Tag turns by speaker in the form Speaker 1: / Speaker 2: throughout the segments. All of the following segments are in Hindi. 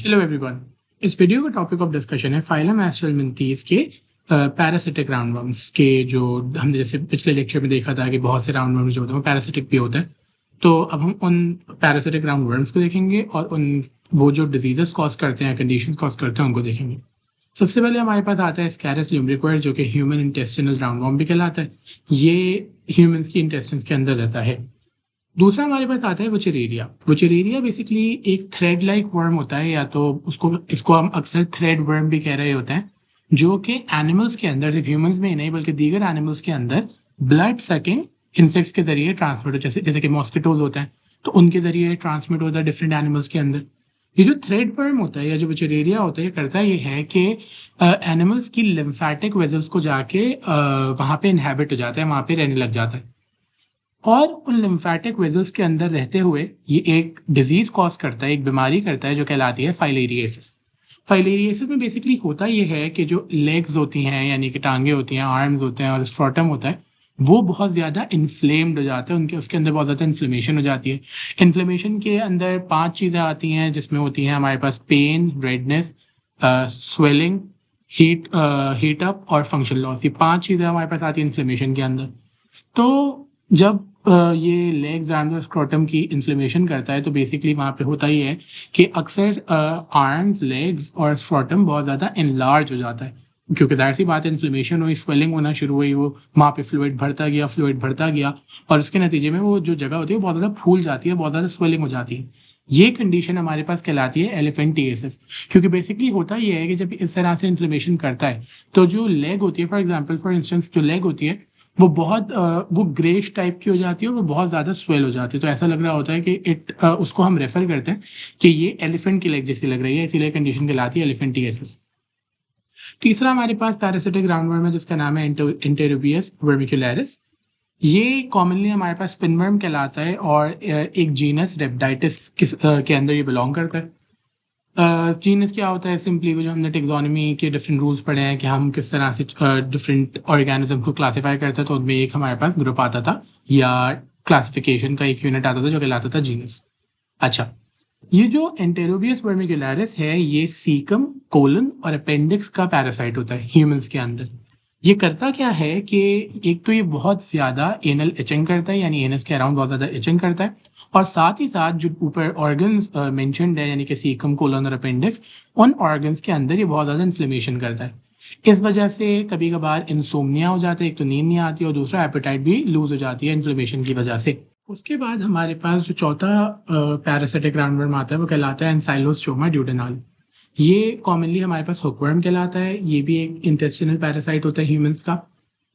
Speaker 1: Hello everyone. इस वीडियो का टॉपिक ऑफ डिस्कशन है फाइलम एस्ट्रेलमिंथीज के पैरासिटिक राउंडवर्म्स के। जो हमने जैसे पिछले लेक्चर में देखा था कि बहुत से राउंडवर्म्स जो होते हैं वो पैरासिटिक भी होते हैं। तो अब हम उन पैरासिटिक राउंडवर्म्स को देखेंगे और उन वो जो डिजीजेस कॉज करते हैं, कंडीशंस कॉज करते हैं, उनको देखेंगे। सबसे पहले हमारे पास आता है स्कैरस ल्यूम्ब्रिकोइड, जो कि ह्यूमन इंटेस्टिनल राउंडवर्म भी कहलाता है। ये ह्यूमन्स की इंटेस्टिन्स के अंदर रहता है। दूसरा हमारे पास आता है वुचेरेरिया। वुचेरेरिया बेसिकली एक थ्रेड लाइक वर्म होता है, या तो इसको हम अक्सर थ्रेड वर्म भी कह रहे होते हैं, जो कि एनिमल्स के अंदर, सिर्फ ह्यूमंस में ही नहीं बल्कि दीगर एनिमल्स के अंदर ब्लड सकिंग इंसेक्ट्स के जरिए ट्रांसमिट हो, जैसे कि मॉस्किटोज होते हैं तो उनके जरिए ट्रांसमिट होता है डिफरेंट एनिमल्स के अंदर। ये जो थ्रेड वर्म होता है या जो वुचेरेरिया होता है, ये करता ये है कि एनिमल्स की लिम्फेटिक वेजल्स को जाके वहाँ पे इनहेबिट हो जाता है, वहाँ पे रहने लग जाता है। और उन लिम्फेटिक वेजल्स के अंदर रहते हुए ये एक डिजीज कॉज करता है, एक बीमारी करता है जो कहलाती है फाइलेरियासिस। फाइलेरियासिस में बेसिकली होता ये है कि जो लेग्स होती हैं, यानी कि टांगे होती हैं, आर्म्स होते हैं और स्ट्रोटम होता है, वो बहुत ज़्यादा इन्फ्लेम्ड हो जाते हैं, उसके अंदर बहुत ज़्यादा इन्फ्लेमेशन हो जाती है। इन्फ्लेमेशन के अंदर 5 चीज़ें आती हैं, जिसमें होती हैं हमारे पास pain, redness, swelling, heat up और फंक्शन लॉस। ये 5 चीज़ें हमारे पास आती हैं इन्फ्लेमेशन के अंदर। तो जब ये लेग्स एंड स्क्रोटम की इन्फ्लेमेशन करता है तो बेसिकली वहाँ पे होता ही है कि अक्सर आर्म्स, लेग्स और स्क्रोटम बहुत ज़्यादा इनलार्ज हो जाता है, क्योंकि ज़ाहिर सी बात है, इन्फ्लेमेशन हुई, स्वेलिंग होना शुरू हुई, वो वहाँ पे फ्लूइड भरता गया और उसके नतीजे में वो जो जगह होती है वो बहुत ज़्यादा फूल जाती है, बहुत ज़्यादा स्वेलिंग हो जाती है। ये कंडीशन हमारे पास कहलाती है एलिफेंटिएसिस। क्योंकि बेसिकली होता ये है कि जब इस तरह से इन्फ्लेमेशन करता है तो जो लेग होती है, फॉर इंस्टेंस जो लेग होती है वो बहुत वो ग्रेश टाइप की हो जाती है और वो बहुत ज़्यादा स्वेल हो जाती है। तो ऐसा लग रहा होता है कि उसको हम रेफर करते हैं कि ये एलिफेंट की लेग जैसी लग रही है, इसीलिए कंडीशन कहलाती है एलिफेंटिएसिस। तीसरा हमारे पास पैरासिटिक राउंडवर्म है जिसका नाम है एंटेरोबियस वर्मिकुलरिस। ये कॉमनली हमारे पास पिनवर्म कहलाता है और एक जीनस रेप्टाइटिस के अंदर ये बिलोंग करता है। जीनस क्या होता है? सिंपली वो जो हमने टेक्सोनॉमी के डिफरेंट रूल्स पढ़े हैं कि हम किस तरह से डिफरेंट ऑर्गेनिज्म को क्लासिफाई करते हैं, तो उनमें एक हमारे पास ग्रुप आता था या क्लासिफिकेशन का एक यूनिट आता था जो कहलाता था जीनस। अच्छा, ये जो एंटेरोबियस वर्मिकुलरिस है, ये सीकम, कोलन और अपेंडिक्स का पैरासाइट होता है ह्यूमंस के अंदर। ये करता क्या है कि एक तो ये बहुत ज़्यादा एनल इचिंग करता है, यानी एनस के अराउंड बहुत ज़्यादा इचिंग करता है, और साथ ही साथ जो ऊपर ऑर्गन्स मेंशन्ड है, यानी कि सीकम, कोलन और अपेंडिक्स, उन ऑर्गन्स के अंदर ये बहुत ज़्यादा इन्फ्लेमेशन करता है। इस वजह से कभी कभार इंसोम्निया हो जाता है, एक तो नींद नहीं आती और दूसरा एपेटाइट भी लूज हो जाती है इन्फ्लेमेशन की वजह से। उसके बाद हमारे पास जो चौथा पैरासिटिक राउंडवर्म आता है वो कहलाता है एंसाइलोस्टोमा ड्यूडेनाल। ये कॉमनली हमारे पास हुकवर्म कहलाता है। ये भी एक इंटेस्टिनल पैरासाइट होता है ह्यूमंस का।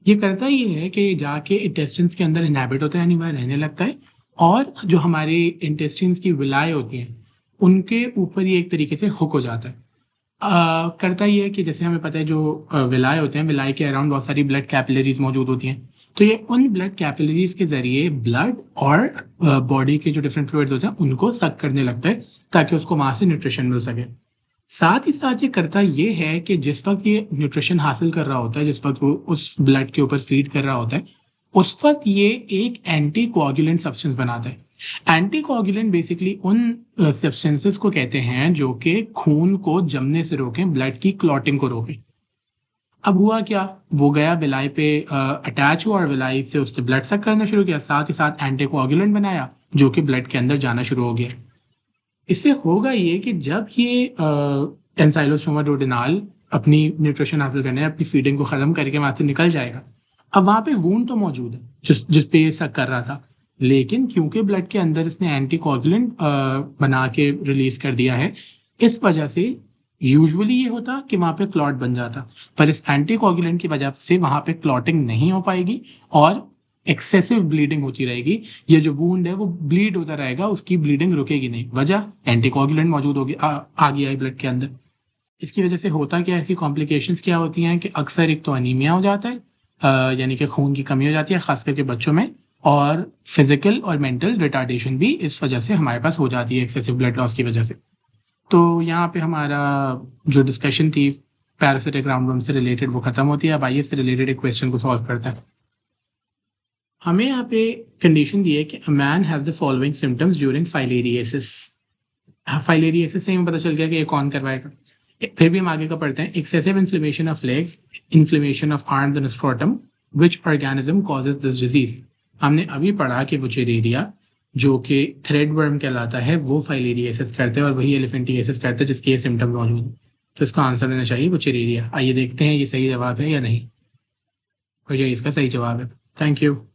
Speaker 1: ये करता ये है कि जाके इंटेस्टिन्स के अंदर इनहैबिट होता है, यानी वह रहने लगता है, और जो हमारे इंटेस्टिन्स की विलाय होती हैं उनके ऊपर ये एक तरीके से हुक हो जाता है। करता ये है कि जैसे हमें पता है जो विलाय होते हैं, विलाय के अराउंड बहुत सारी ब्लड कैपिलरीज मौजूद होती हैं, तो ये उन ब्लड कैपिलरीज के जरिए ब्लड और बॉडी के जो डिफरेंट फ्लूइड्स होते हैं उनको सक करने लगता है ताकि उसको वहाँ से न्यूट्रिशन मिल सके। साथ ही साथ ये करता ये है कि जिस वक्त ये न्यूट्रिशन हासिल कर रहा होता है, जिस वक्त वो उस ब्लड के ऊपर फीड कर रहा होता है, उस वक्त ये एक एंटी कोआगुलेंट सब्सटेंस बनाता है। एंटी कोआगुलेंट बेसिकली उन सब्सटेंसेस को कहते हैं जो कि खून को जमने से रोकें, ब्लड की क्लॉटिंग को रोकें। अब हुआ क्या, वो गया विलाई पे अटैच हुआ और विलाई से उसने ब्लड सक करना शुरू किया, साथ ही साथ एंटी कोआगुलेंट बनाया जो कि ब्लड के अंदर जाना शुरू हो गया। इससे होगा ये कि जब ये एंसाइलोस्टोमा डुओडेनाल अपनी न्यूट्रिशन हासिल करने, अपनी फीडिंग को ख़त्म करके वहाँ से निकल जाएगा, अब वहाँ पे वूंड तो मौजूद है जिस पे ये सक कर रहा था, लेकिन क्योंकि ब्लड के अंदर इसने एंटी कोगुलेंट बना के रिलीज कर दिया है, इस वजह से यूजुअली ये होता कि वहाँ पे क्लॉट बन जाता, पर इस एंटी कोगुलेंट की वजह से वहाँ पे क्लॉटिंग नहीं हो पाएगी और एक्सेसिव ब्लीडिंग होती रहेगी। ये जो वूंड है वो ब्लीड होता रहेगा, उसकी ब्लीडिंग रुकेगी नहीं। वजह एंटीकोगुलेंट मौजूद होगी, आ गया है ब्लड के अंदर। इसकी वजह से होता क्या है, इसकी कॉम्प्लिकेशंस क्या होती हैं कि अक्सर एक तो अनीमिया हो जाता है, यानी कि खून की कमी हो जाती है खास करके बच्चों में, और फिजिकल और मेंटल रिटार्डेशन भी इस वजह से हमारे पास हो जाती है, एक्सेसिव ब्लड लॉस की वजह से। तो यहाँ पे हमारा जो डिस्कशन थी पैरासिटिक राउंडवर्म से रिलेटेड वो खत्म होती है। अब आइए इससे रिलेटेड एक क्वेश्चन को सॉल्व करते हैं। हमें यहाँ पे कंडीशन दी है कि a man have the following symptoms during filariasis. Filariasis से हमें पता चल गया कि ये कौन करवाएगा। फिर भी हम आगे का पढ़ते हैं। Excessive inflammation of legs, inflammation of arms and scrotum, which organism causes this disease. हमने अभी पढ़ा कि वुचेरेरिया जो कि थ्रेड वर्म कहलाता है वो फाइलेरियासिस करते हैं और वही एलिफेंटियासिस करते हैं जिसके ये सिम्टम मौजूद हैं। तो इसका आंसर देना चाहिए वुचेरेरिया। आइए देखते हैं ये सही जवाब है या नहीं। और ये इसका सही जवाब है। Thank you.